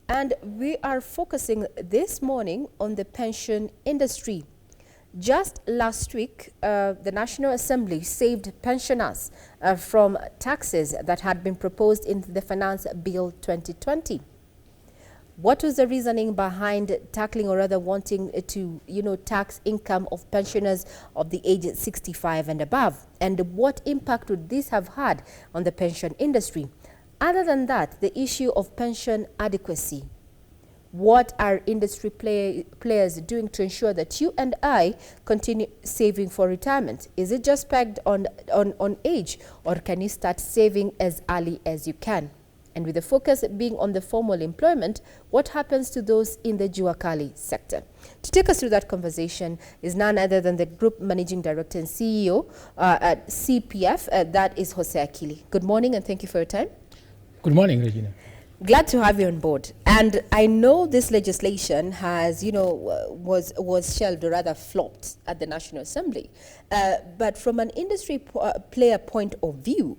And we are focusing this morning on the pension industry. Just last week, the National Assembly saved pensioners from taxes that had been proposed in the Finance Bill 2020. What was the reasoning behind tackling, or rather wanting to, tax income of pensioners of the age 65 and above? And what impact would this have had on the pension industry? Other than that, the issue of pension adequacy. What are industry players doing to ensure that you and I continue saving for retirement? Is it just pegged on age, or can you start saving as early as you can? And with the focus being on the formal employment, what happens to those in the Jua Kali sector? To take us through that conversation is none other than the Group Managing Director and CEO at CPF, that is Hosea K.Kili. Good morning and thank you for your time. Good morning, Regina. Glad to have you on board. And I know this legislation has, was shelved or rather flopped at the National Assembly. But from an industry player point of view,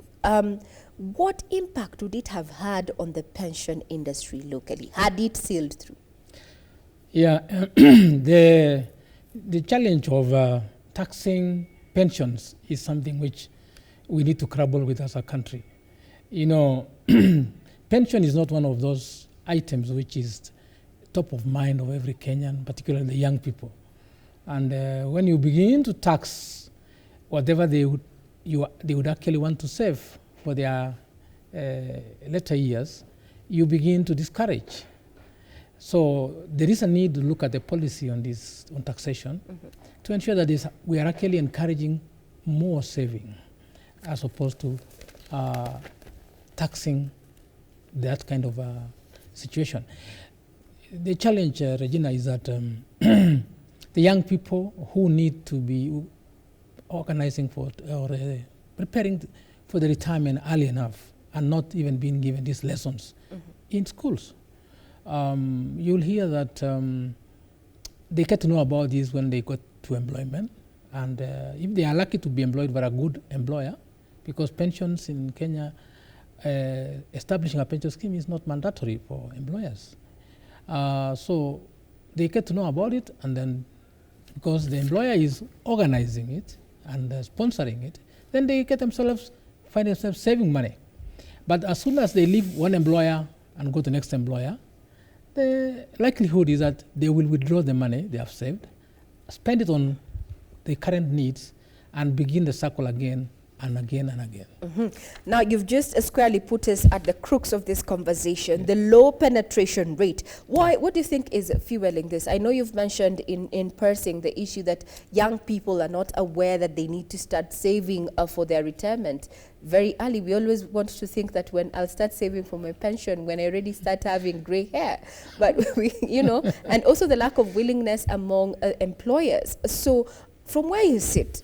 what impact would it have had on the pension industry locally, had it sailed through? Yeah, the challenge of taxing pensions is something which we need to grapple with as a country. Pension is not one of those items which is top of mind of every Kenyan, particularly the young people. And when you begin to tax whatever they would actually want to save for their later years, you begin to discourage. So there is a need to look at the policy on this, on taxation, to ensure that we are actually encouraging more saving as opposed to taxing that kind of situation. The challenge, Regina, is that the young people who need to be organizing for or preparing for the retirement early enough are not even being given these lessons in schools. You'll hear that they get to know about this when they go to employment, and if they are lucky to be employed by a good employer, because pensions in Kenya, establishing a pension scheme is not mandatory for employers. So they get to know about it, and then because the employer is organizing it and sponsoring it, then they find themselves saving money. But as soon as they leave one employer and go to the next employer, the likelihood is that they will withdraw the money they have saved, spend it on the current needs, and begin the cycle again and again and again. Now, you've just squarely put us at the crux of this conversation, the low penetration rate. What do you think is fueling this? I know you've mentioned in passing the issue that young people are not aware that they need to start saving for their retirement very early. We always want to think that when I'll start saving for my pension, when I already start having gray hair. But, and also the lack of willingness among employers. So from where you sit,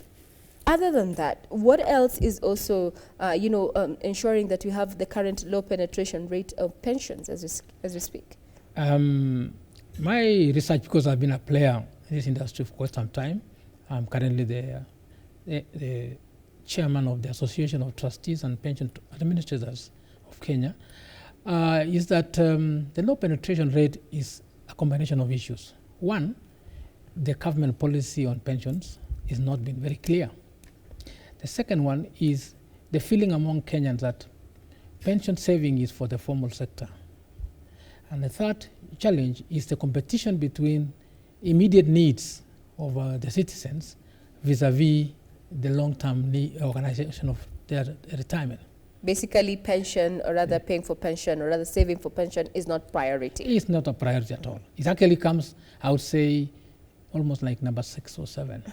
other than that, what else is also, ensuring that we have the current low penetration rate of pensions as we speak? My research, because I've been a player in this industry for quite some time, I'm currently the chairman of the Association of Trustees and Pension Administrators of Kenya, is that the low penetration rate is a combination of issues. One, the government policy on pensions is not been very clear. The second one is the feeling among Kenyans that pension saving is for the formal sector. And the third challenge is the competition between immediate needs of the citizens vis-a-vis the long-term organization of their retirement. Basically, pension, or rather paying for pension, or rather saving for pension is not priority. It's not a priority at all. It actually comes, I would say, almost like number 6 or 7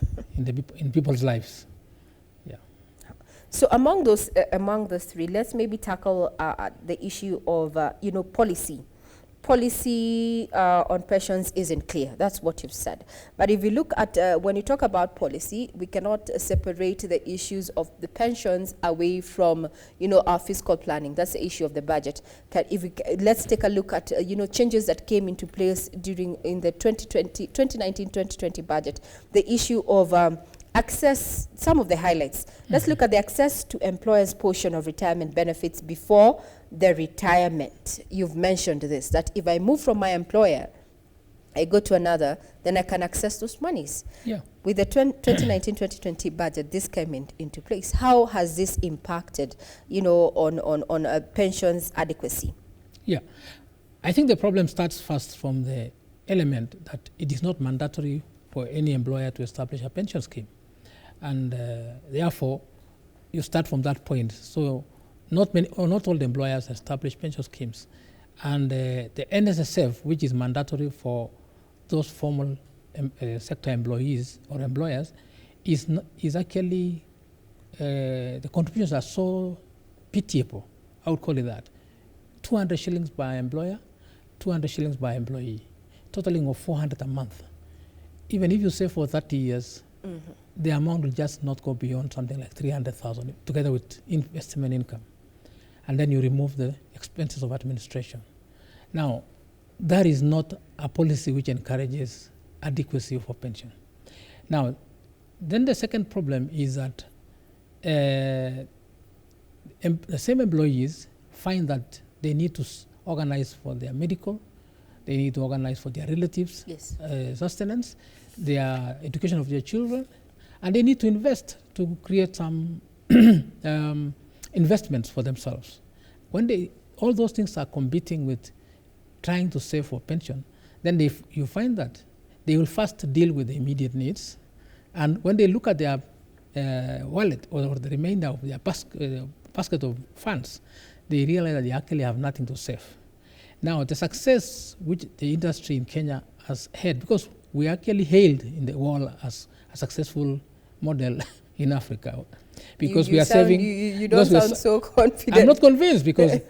in people's lives. So among those three, let's maybe tackle the issue of policy. Policy on pensions isn't clear. That's what you've said. But if you look at when you talk about policy, we cannot separate the issues of the pensions away from our fiscal planning. That's the issue of the budget. Let's take a look at changes that came into place in the 2019-2020 budget. The issue of access, some of the highlights. Let's look at the access to employers' portion of retirement benefits before the retirement. You've mentioned this, that if I move from my employer, I go to another, then I can access those monies. Yeah. With the 2019-2020 budget, this came into place. How has this impacted, on pensions adequacy? Yeah. I think the problem starts first from the element that it is not mandatory for any employer to establish a pension scheme. And therefore, you start from that point. So not all the employers establish pension schemes. And the NSSF, which is mandatory for those formal sector employees or employers, is actually, the contributions are so pitiable, I would call it that. 200 shillings by employer, 200 shillings by employee, totaling of 400 a month. Even if you save for 30 years, the amount will just not go beyond something like 300,000 together with investment income. And then you remove the expenses of administration. Now, that is not a policy which encourages adequacy for pension. Now, then the second problem is that the same employees find that they need to organize for their medical, they need to organize for their relatives' sustenance, their education of their children, and they need to invest to create some investments for themselves. When all those things are competing with trying to save for pension, then you find that they will first deal with the immediate needs, and when they look at their wallet or the remainder of their basket of funds, they realize that they actually have nothing to save. Now, the success which the industry in Kenya has had, because we actually hailed in the world as a successful model in Africa, because we are saving. You don't sound so confident. I'm not convinced, because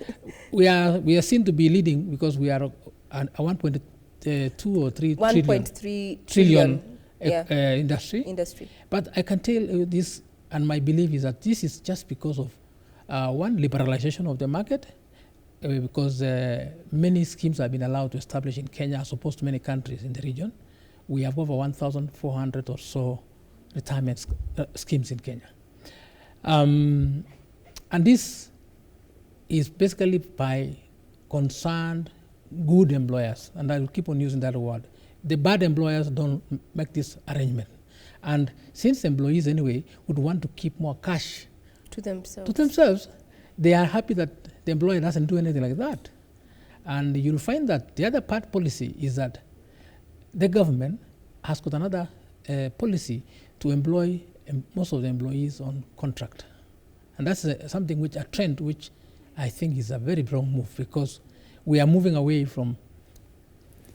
we are seen to be leading, because we are a 1.2 or 3 trillion industry. But I can tell you this, and my belief is that this is just because of one, liberalization of the market, because many schemes have been allowed to establish in Kenya as opposed to many countries in the region. We have over 1,400 or so retirement schemes in Kenya. And this is basically by concerned good employers, and I will keep on using that word. The bad employers don't make this arrangement. And since employees anyway would want to keep more cash to themselves, they are happy that the employer doesn't do anything like that. And you'll find that the other part policy is that the government has got another policy to employ most of the employees on contract. And that's something a trend which I think is a very wrong move, because we are moving away from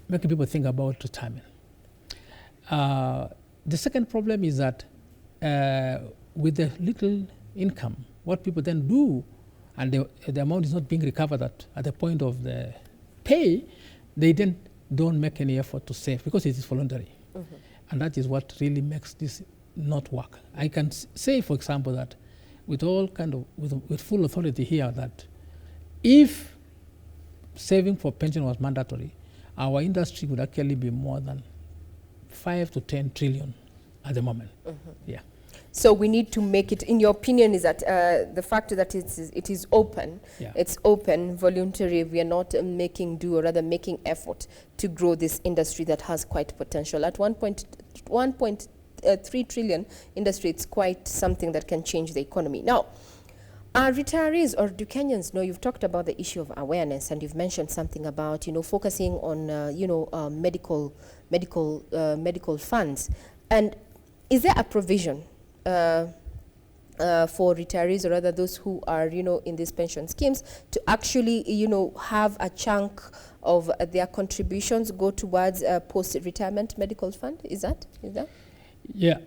making people think about retirement. The second problem is that with the little income, what people then do, and the amount is not being recovered at the point of the pay, they then don't make any effort to save, because it is voluntary. And that is what really makes this not work. I can say, for example, that with full authority here, that if saving for pension was mandatory, our industry would actually be more than 5 to 10 trillion at the moment. Yeah. So we need to make it, in your opinion, is that the fact that it is open, it's open, voluntary, we are not making do, or rather making effort to grow this industry that has quite potential. At 1.3 trillion industry, it's quite something that can change the economy. Now, are retirees, or do Kenyans know, you've talked about the issue of awareness, and you've mentioned something about, focusing on, medical funds. And is there a provision for retirees, or rather those who are, in these pension schemes, to actually, have a chunk of their contributions go towards a post-retirement medical fund? Is that? Yeah.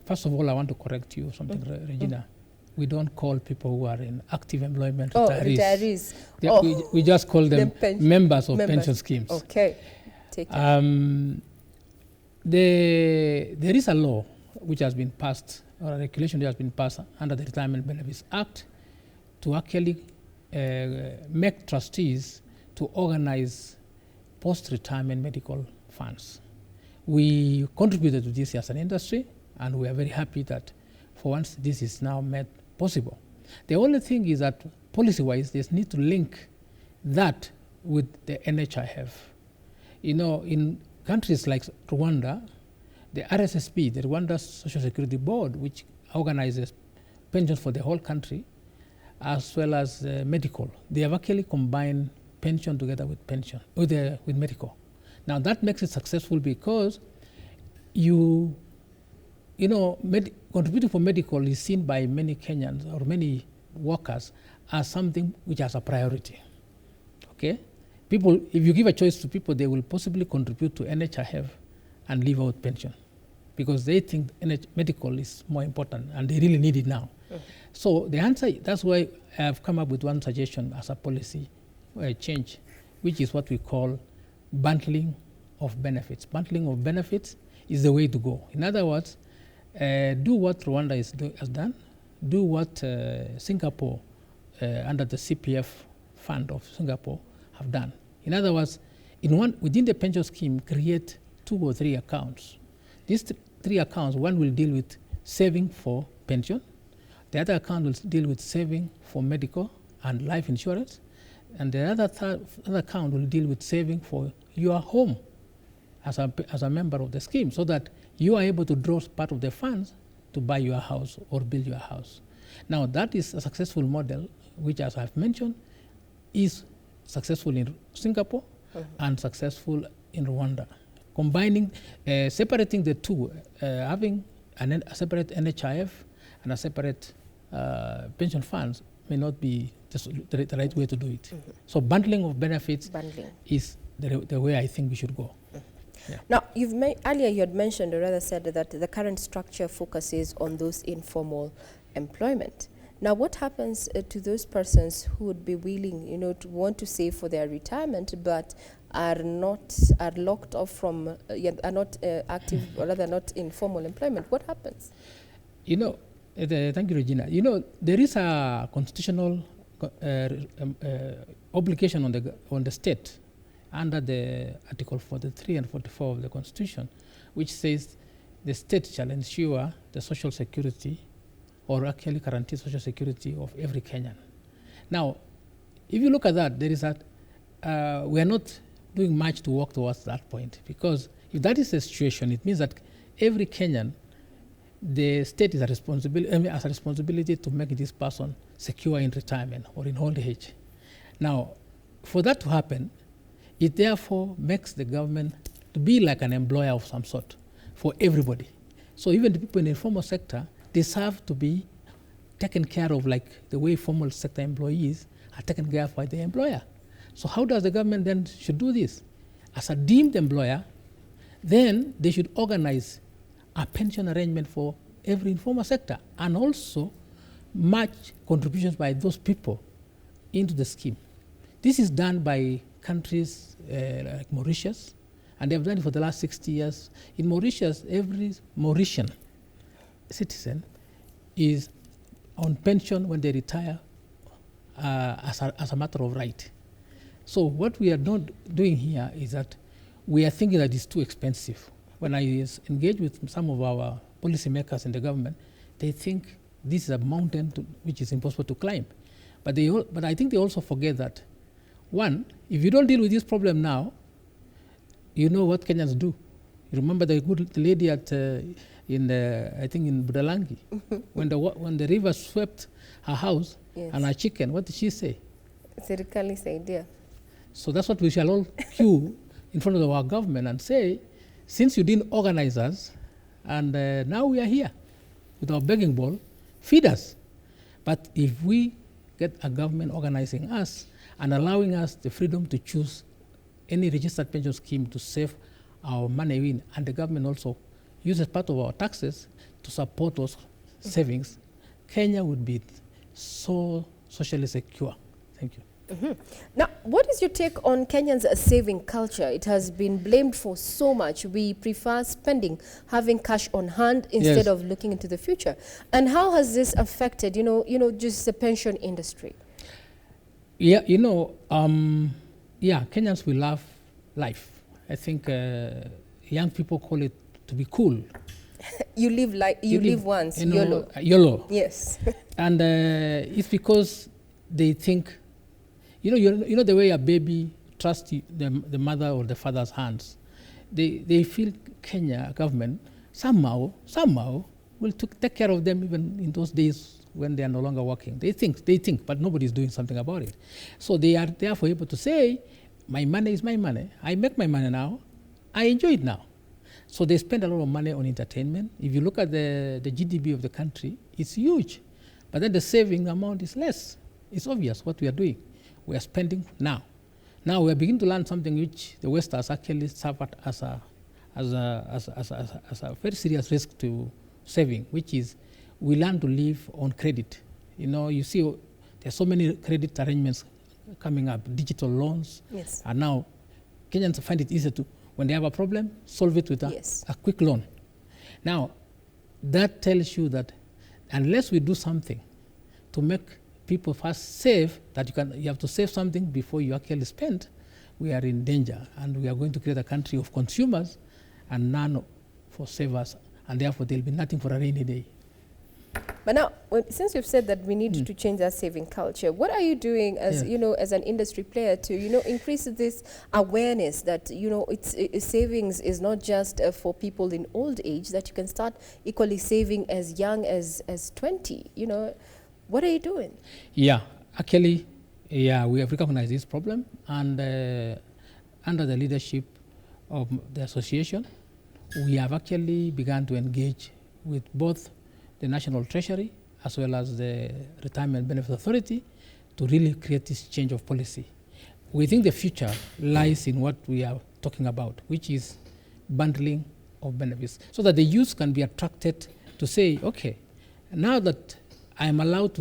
First of all, I want to correct you something, Regina. We don't call people who are in active employment retirees. We just call them members of pension schemes. Okay. Take care. There is a law which has been passed, or a regulation that has been passed under the Retirement Benefits Act, to actually make trustees to organize post-retirement medical funds. We contributed to this as an industry, and we are very happy that for once this is now made possible. The only thing is that policy-wise, they need to link that with the NHIF. You know, in countries like Rwanda, the RSSB, the Rwanda Social Security Board, which organizes pensions for the whole country, as well as medical, they have actually combined pension together with medical. Now that makes it successful because contributing for medical is seen by many Kenyans or many workers as something which has a priority. Okay, people, if you give a choice to people, they will possibly contribute to NHIF and leave out pension because they think medical is more important and they really need it now. So the answer, that's why I have come up with one suggestion as a policy change, which is what we call bundling of benefits. Bundling of benefits is the way to go. In other words, do what Rwanda has done, do what Singapore under the CPF fund of Singapore have done. In other words, within the pension scheme, create 2 or 3 accounts. These 3 accounts, one will deal with saving for pension, the other account will deal with saving for medical and life insurance, and the other account will deal with saving for your home as a member of the scheme, so that you are able to draw part of the funds to buy your house or build your house. Now that is a successful model, which, as I've mentioned, is successful in Singapore and successful in Rwanda. Combining, separating the two, having a separate NHIF and a separate pension funds may not be the right way to do it. So bundling of benefits is the way I think we should go. Yeah. Now, earlier you had mentioned, or rather said, that the current structure focuses on those informal employment. Now, what happens to those persons who would be willing, to want to save for their retirement, but are locked off from, are not active, or rather not in formal employment? What happens? Thank you, Regina. There is a constitutional obligation on the state under the Article 43 and 44 of the Constitution, which says the state shall ensure the social security, or actually guarantee social security of every Kenyan. Now, if you look at that, there is we are not doing much to work towards that point, because if that is the situation, it means that every Kenyan, the state has a responsibility to make this person secure in retirement or in old age. Now, for that to happen, it therefore makes the government to be like an employer of some sort for everybody. So even the people in the informal sector deserve to be taken care of like the way formal sector employees are taken care of by the employer. So how does the government then should do this? As a deemed employer, then they should organize a pension arrangement for every informal sector and also match contributions by those people into the scheme. This is done by countries like Mauritius, and they've done it for the last 60 years. In Mauritius, every Mauritian citizen is on pension when they retire as a matter of right. So what we are not doing here is that we are thinking that it's too expensive. When I engage with some of our policymakers in the government, they think this is a mountain which is impossible to climb. But I think they also forget that, one, if you don't deal with this problem now, you know what Kenyans do. You remember the lady I think in Budalangi, when the river swept her house and her chicken, what did she say? Serikali saidia. So that's what we shall all queue in front of our government and say, since you didn't organize us, and now we are here with our begging bowl, feed us. But if we get a government organizing us and allowing us the freedom to choose any registered pension scheme to save our money in, and the government also uses part of our taxes to support those savings, Kenya would be so socially secure. Thank you. Now, what is your take on Kenyans' saving culture? It has been blamed for so much. We prefer spending, having cash on hand instead of looking into the future. And how has this affected, just the pension industry? Yeah, Kenyans will love life. I think young people call it to be cool. You live once, YOLO. YOLO. Yes. And it's because they think, you know the way a baby trusts the mother or the father's hands. They feel Kenya government somehow will take care of them even in those days when they are no longer working. They think, but nobody is doing something about it. So they are therefore able to say, my money is my money. I make my money now. I enjoy it now. So they spend a lot of money on entertainment. If you look at the GDP of the country, it's huge. But then the saving amount is less. It's obvious what we are doing. We are spending now. Now we are beginning to learn something which the West has actually suffered as a very serious risk to saving, which is we learn to live on credit. You see there's so many credit arrangements coming up, digital loans. Yes. And now Kenyans find it easier to, when they have a problem, solve it with a quick loan. Now, that tells you that unless we do something to make people first save, that you have to save something before you actually spend, we are in danger. And we are going to create a country of consumers and none for savers. And therefore, there will be nothing for a rainy day. But now, since you've said that we need to change our saving culture, what are you doing as as an industry player to increase this awareness that savings is not just for people in old age, that you can start equally saving as young as 20? What are you doing? Yeah, actually, we have recognized this problem, and under the leadership of the association, we have actually begun to engage with both the National Treasury as well as the Retirement Benefit Authority to really create this change of policy. We think the future lies in what we are talking about, which is bundling of benefits, so that the youth can be attracted to say, okay, now that I'm allowed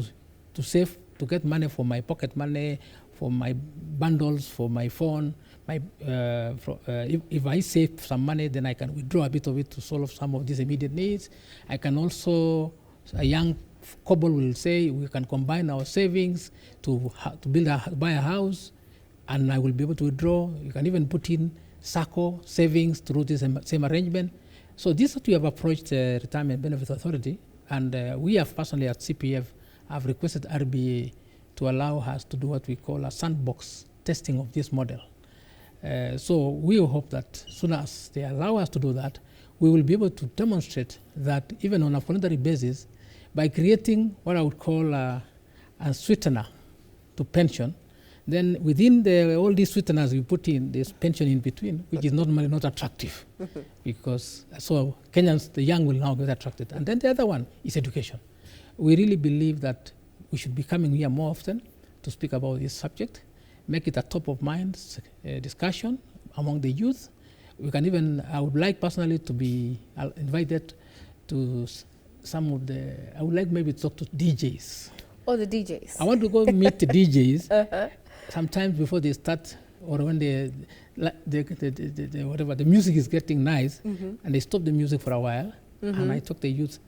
to save, to get money for my pocket money, for my bundles, for my phone, if I save some money, then I can withdraw a bit of it to solve some of these immediate needs. I can also, a young couple will say, we can combine our savings to buy a house, and I will be able to withdraw. You can even put in SACCO savings through this same arrangement. So this is what we have approached the Retirement Benefit Authority, and we have personally at CPF have requested RBA to allow us to do what we call a sandbox testing of this model. So we hope that soon as they allow us to do that, we will be able to demonstrate that even on a voluntary basis, by creating what I would call a sweetener to pension, then within all these sweeteners we put in, there's pension in between, which is normally not attractive. Because so Kenyans, the young, will now get attracted. And then the other one is education. We really believe that we should be coming here more often to speak about this subject, make it a top of mind discussion among the youth. We can even, I would like personally to be invited to some of I would like maybe to talk to DJs. Oh, the DJs. I want to go meet the DJs sometimes before they start, or when whatever, the music is getting nice, and they stop the music for a while, and I talk to the youth,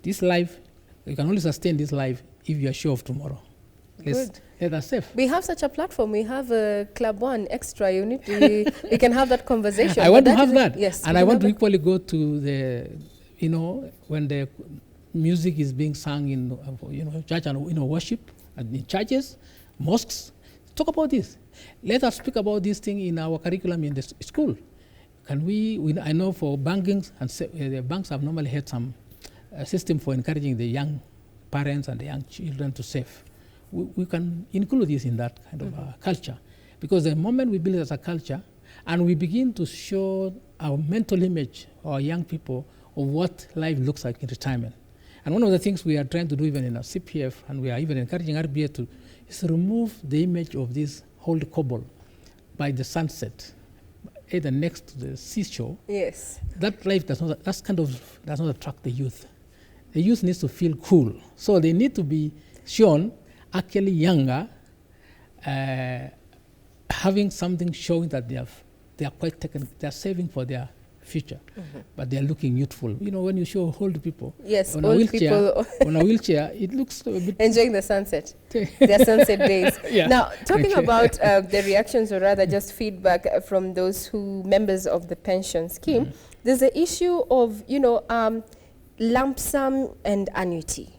this life, you can only sustain this life if you are sure of tomorrow. Good. That's safe. We have such a platform. We have a Club One Extra unit. We can have that conversation. I want to have that. Yes. And I want to equally go to the, when the music is being sung in, church and, worship, and in churches, mosques, talk about this. Let us speak about this thing in our curriculum in the school. Can I know for banking, and the banks have normally had some system for encouraging the young parents and the young children to save. We can include this in that kind of culture, because the moment we build it as a culture and we begin to show our mental image, our young people, of what life looks like in retirement. And one of the things we are trying to do even in our CPF, and we are even encouraging RBA to, is to remove the image of this whole cobble by the sunset, either next to the seashore. Yes. That life does not attract the youth. The youth needs to feel cool. So they need to be shown actually younger, having something showing that they are quite taken, they are saving for their future, but they are looking youthful. When you show old people, yes, on old people on a wheelchair, it looks a bit enjoying the sunset, their sunset days. Yeah. Now, talking about the reactions, or rather just feedback from those members of the pension scheme, there's the issue of lump sum and annuity.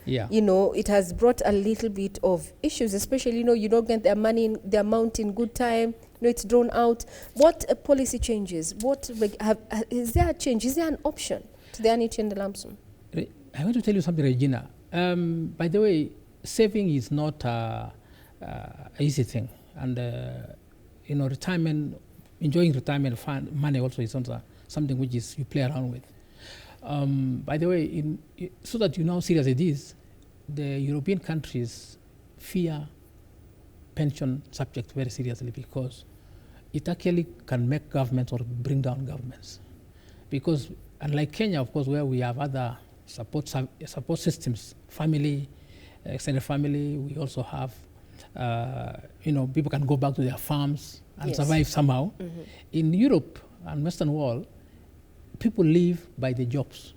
Yeah. you know, it has brought a little bit of issues, especially, you know, you don't get their money, the amount in good time, you know, it's drawn out. What policy changes? What is there a change? Is there an option to the annuity and the lump sum? I want to tell you something, Regina. By the way, saving is not an easy thing, and you know, retirement, enjoying retirement fund money also is not something which is you play around with. By the way, so that you know how serious it is, the European countries fear pension subject very seriously because it actually can make governments or bring down governments. Because unlike Kenya, of course, where we have other support systems, family, extended family, we also have, you know, people can go back to their farms and survive somehow. Mm-hmm. In Europe and Western world, people live by the jobs.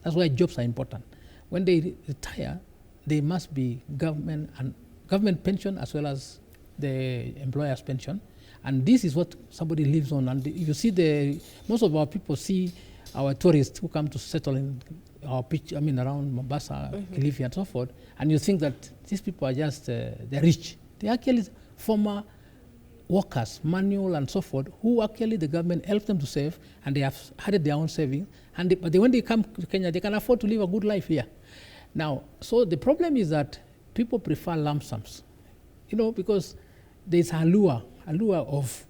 That's why jobs are important. When they retire, they must be government pension as well as the employer's pension. And this is what somebody lives on. And you see most of our people see our tourists who come to settle in our beach, around Mombasa, Kilifi and so forth, and you think that these people are just, they're rich. They're actually former workers, manual and so forth, who actually the government helped them to save, and they have had their own saving. But when they come to Kenya, they can afford to live a good life here. Now, so the problem is that people prefer lump sums, you know, because there's allure of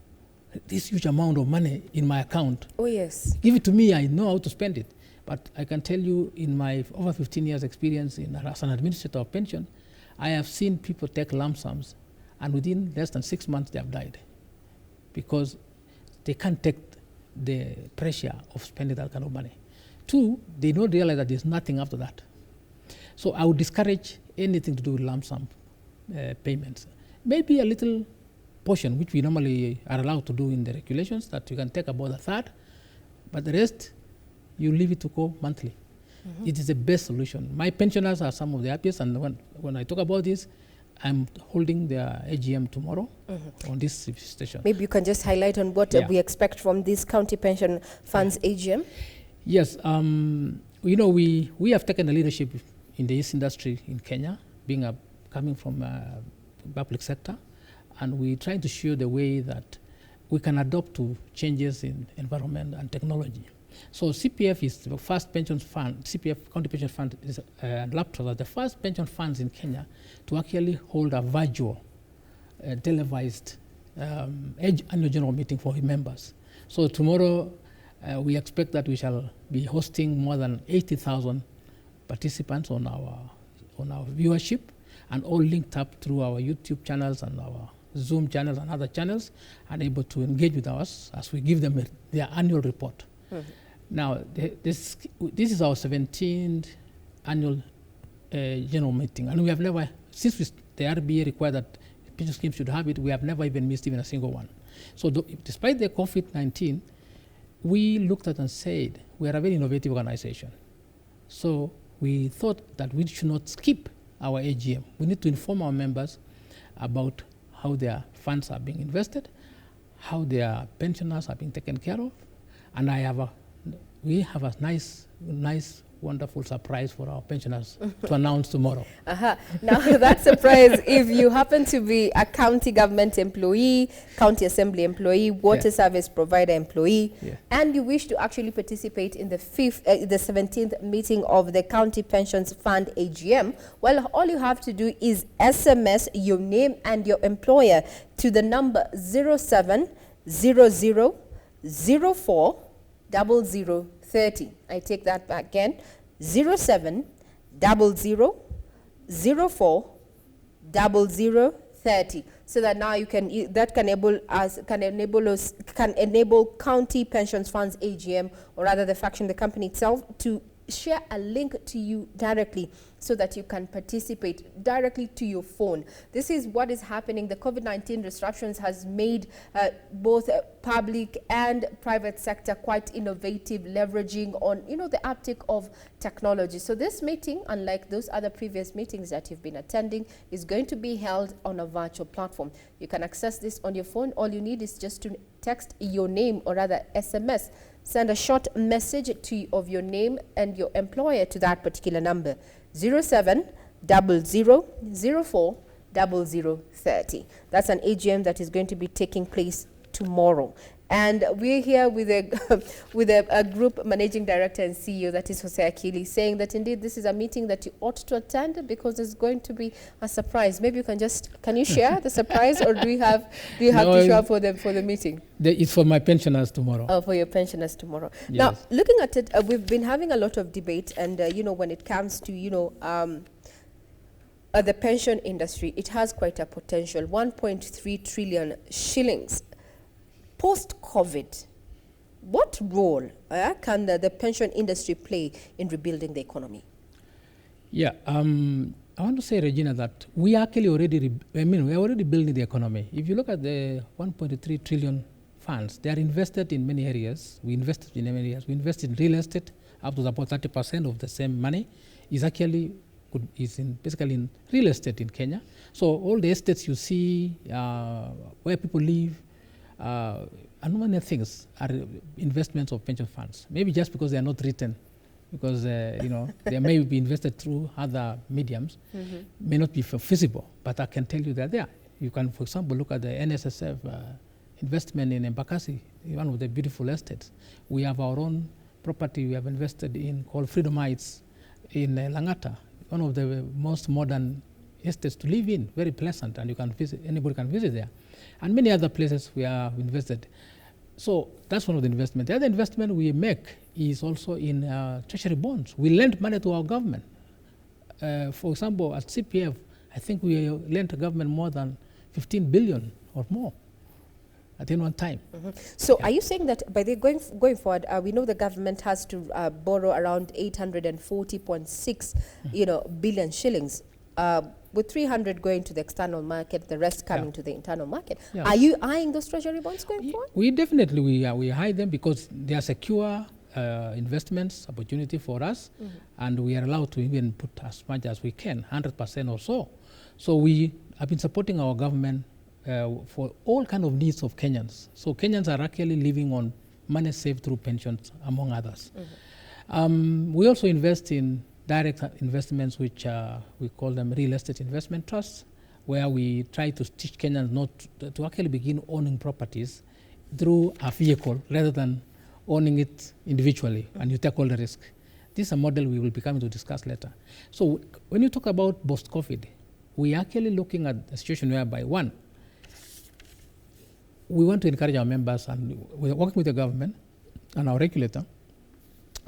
this huge amount of money in my account. Oh, yes. Give it to me, I know how to spend it. But I can tell you, in my over 15 years experience as an administrator of pension, I have seen people take lump sums, and within less than 6 months, they have died because they can't take the pressure of spending that kind of money. Two, they don't realize that there's nothing after that. So I would discourage anything to do with lump sum payments. Maybe a little portion, which we normally are allowed to do in the regulations, that you can take about a third, but the rest, you leave it to go monthly. Mm-hmm. It is the best solution. My pensioners are some of the happiest, and when I talk about this, I'm holding their AGM tomorrow on this station. Maybe you can just highlight on what we expect from this county pension funds AGM. Yes, you know, we have taken the leadership in this industry in Kenya, coming from public sector, and we're trying to show the way that we can adapt to changes in environment and technology. So CPF is the first pension fund, CPF County Pension Fund is laptop are the first pension funds in Kenya to actually hold a virtual, televised annual general meeting for members. So tomorrow we expect that we shall be hosting more than 80,000 participants on our viewership, and all linked up through our YouTube channels and our Zoom channels and other channels, and able to engage with us as we give them their annual report. Mm-hmm. Now, this is our 17th annual general meeting, and we have never, since the RBA required that pension schemes should have it, we have never even missed even a single one. So despite the COVID-19, we looked at and said, we are a very innovative organization. So we thought that we should not skip our AGM. We need to inform our members about how their funds are being invested, how their pensioners are being taken care of, and we have a nice, wonderful surprise for our pensioners to announce tomorrow. Now that surprise, if you happen to be a county government employee, county assembly employee, water service provider employee, and you wish to actually participate in the 17th meeting of the County Pensions Fund AGM, well, all you have to do is SMS your name and your employer to the number 0700040030. I take that back again, 0700040030. So that now can enable County Pensions Funds AGM, or rather the faction, the company itself, to share a link to you directly so that you can participate directly to your phone. This is what is happening. The COVID-19 restrictions has made both public and private sector quite innovative, leveraging on, the uptick of technology. So this meeting, unlike those other previous meetings that you've been attending, is going to be held on a virtual platform. You can access this on your phone. All you need is just to text your name, or rather SMS Send a short message of your name and your employer to that particular number, 0700040030. That's an AGM that is going to be taking place tomorrow. And we're here with a group managing director and CEO, that is Hosea K.Kili, saying that indeed this is a meeting that you ought to attend because it's going to be a surprise. Maybe you can you share the surprise, or do you have to show up for the meeting? It's for my pensioners tomorrow. Oh, for your pensioners tomorrow. Yes. Now, looking at it, we've been having a lot of debate, and when it comes to the pension industry, it has quite a potential, 1.3 trillion shillings. Post-COVID, what role can the pension industry play in rebuilding the economy? Yeah, I want to say, Regina, that we actually already, we're already building the economy. If you look at the 1.3 trillion funds, they are invested in many areas. We invested in many areas. We invested in real estate, up to about 30% of the same money is actually basically in real estate in Kenya. So all the estates you see, where people live, and many things are investments of pension funds. Maybe just because they are not written, because they may be invested through other mediums, may not be feasible. But I can tell you that you can, for example, look at the NSSF investment in Embakasi, one of the beautiful estates. We have our own property we have invested in called Freedom Heights in Langata, one of the most modern estates to live in, very pleasant, and you can visit. Anybody can visit there. And many other places we are invested. So that's one of the investments. The other investment we make is also in treasury bonds. We lend money to our government. For example, at CPF, I think we lent the government more than 15 billion or more at any one time. So are you saying that by the going forward, we know the government has to borrow around 840.6 billion shillings, with 300 going to the external market, the rest coming to the internal market. Yeah. Are you eyeing those treasury bonds going forward? We definitely we eye them because they are secure investments opportunity for us, and we are allowed to even put as much as we can, 100% or so. So we have been supporting our government for all kind of needs of Kenyans. So Kenyans are actually living on money saved through pensions, among others. We also invest in direct investments, which we call them real estate investment trusts, where we try to teach Kenyans not to actually begin owning properties through a vehicle rather than owning it individually, and you take all the risk. This is a model we will be coming to discuss later. So when you talk about post-COVID, we are actually looking at a situation whereby, one, we want to encourage our members, and we're working with the government and our regulator,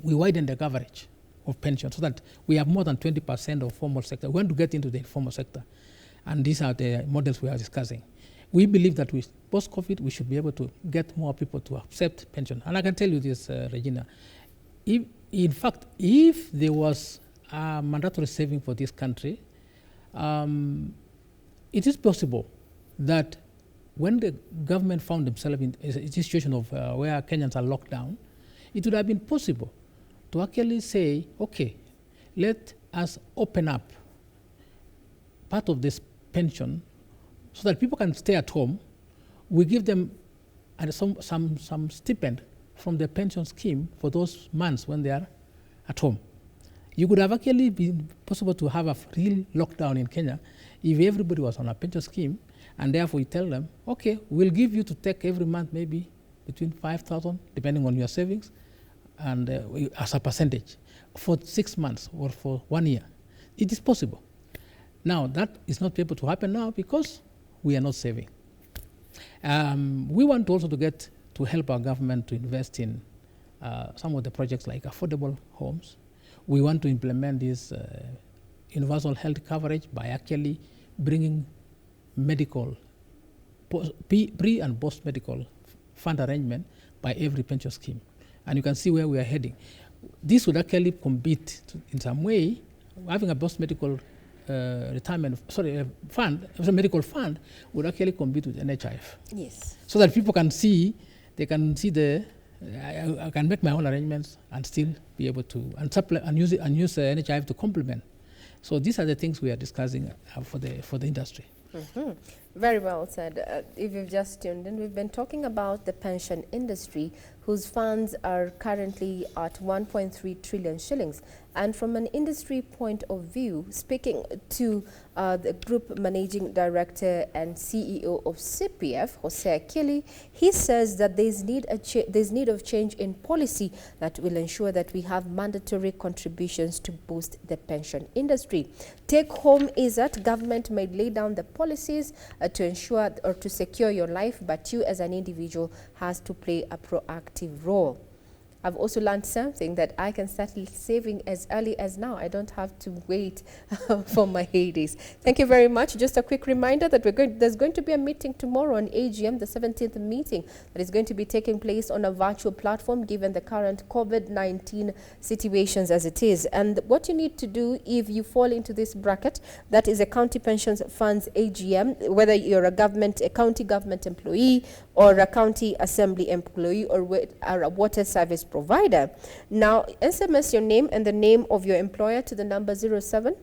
we widen the coverage of pension so that we have more than 20% of formal sector. We want to get into the informal sector, and these are the models we are discussing. We believe that with post-COVID, we should be able to get more people to accept pension. And I can tell you this, Regina, in fact, if there was a mandatory saving for this country, it is possible that when the government found themselves in a situation of where Kenyans are locked down, it would have been possible to actually say, okay, let us open up part of this pension so that people can stay at home. We give them some stipend from the pension scheme for those months when they are at home. You could have actually been possible to have a real lockdown in Kenya if everybody was on a pension scheme, and therefore you tell them, okay, we'll give you to take every month maybe between 5,000, depending on your savings, and as a percentage for 6 months or for 1 year. It is possible. Now, that is not able to happen now because we are not saving. We want also to help our government to invest in some of the projects like affordable homes. We want to implement this universal health coverage by actually bringing medical, pre and post-medical fund arrangement by every pension scheme. And you can see where we are heading. This would actually compete in some way. Having a post-medical medical fund would actually compete with NHIF. Yes. So that people can see, I can make my own arrangements and still be able to, and use NHIF to complement. So these are the things we are discussing for the industry. Very well said. If you've just tuned in, we've been talking about the pension industry, whose funds are currently at 1.3 trillion shillings. And from an industry point of view, speaking to the Group Managing Director and CEO of CPF, Hosea K.Kili, he says that there's need of change in policy that will ensure that we have mandatory contributions to boost the pension industry. Take home is that government may lay down the policies to ensure or to secure your life, but you as an individual has to play a proactive role. I've also learned something, that I can start saving as early as now. I don't have to wait for my heydays. Thank you very much. Just a quick reminder that there's going to be a meeting tomorrow on AGM, the 17th meeting, that is going to be taking place on a virtual platform given the current COVID-19 situations as it is. And what you need to do if you fall into this bracket, that is a County Pensions Funds AGM, whether you're a county government employee or a county assembly employee or a water service provider. Now, SMS your name and the name of your employer to the number 0700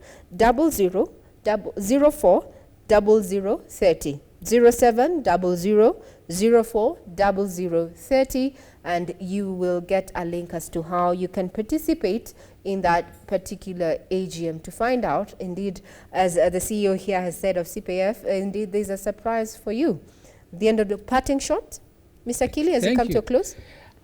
04 0030. 0700 04 0030, and you will get a link as to how you can participate in that particular AGM. To find out, indeed, as the CEO here has said of CPF, indeed there's a surprise for you. The end of the parting shot, Mr. K.Kili, as you come to a close.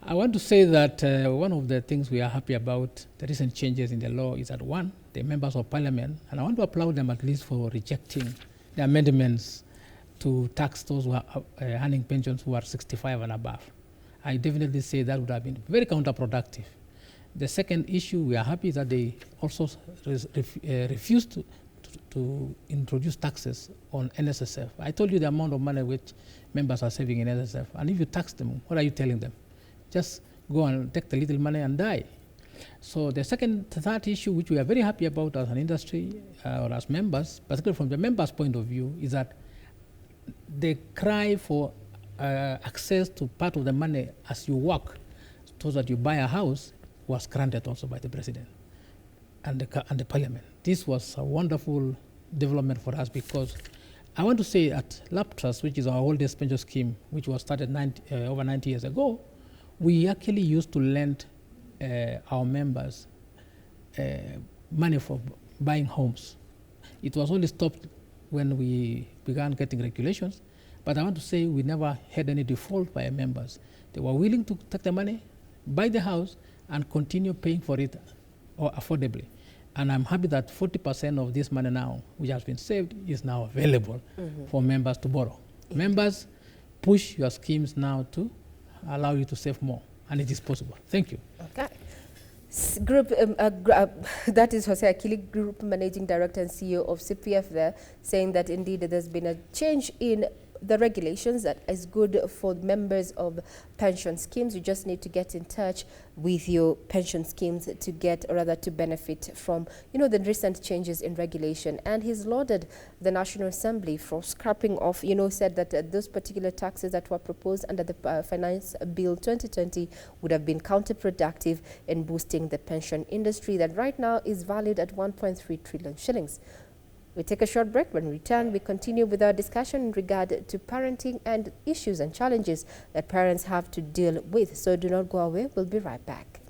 I want to say that one of the things we are happy about, the recent changes in the law, is that one, the members of parliament, and I want to applaud them at least for rejecting the amendments to tax those who are earning pensions who are 65 and above. I definitely say that would have been very counterproductive. The second issue, we are happy that they also refused to introduce taxes on NSSF. I told you the amount of money which members are saving in NSSF, and if you tax them, what are you telling them? Just go and take the little money and die. So the third issue, which we are very happy about as an industry or as members, particularly from the members' point of view, is that the cry for access to part of the money as you work, so that you buy a house, was granted also by the president and the parliament. This was a wonderful development for us, because I want to say at LAP Trust, which is our oldest pension scheme, which was started over 90 years ago, we actually used to lend our members money for buying homes. It was only stopped when we began getting regulations, but I want to say we never had any default by our members. They were willing to take the money, buy the house, and continue paying for it affordably. And I'm happy that 40% of this money now, which has been saved, is now available for members to borrow. Members, push your schemes now to allow you to save more, and it is possible. Thank you. Okay. That is Hosea K.Kili, Group Managing Director and CEO of CPF there, saying that indeed there's been a change in the regulations that is good for members of pension schemes. You just need to get in touch with your pension schemes to get, or rather to benefit from, the recent changes in regulation. And he's lauded the National Assembly for scrapping off, said that those particular taxes that were proposed under the Finance Bill 2020 would have been counterproductive in boosting the pension industry that right now is valued at 1.3 trillion shillings. We take a short break. When we return, we continue with our discussion in regard to parenting and issues and challenges that parents have to deal with. So do not go away. We'll be right back.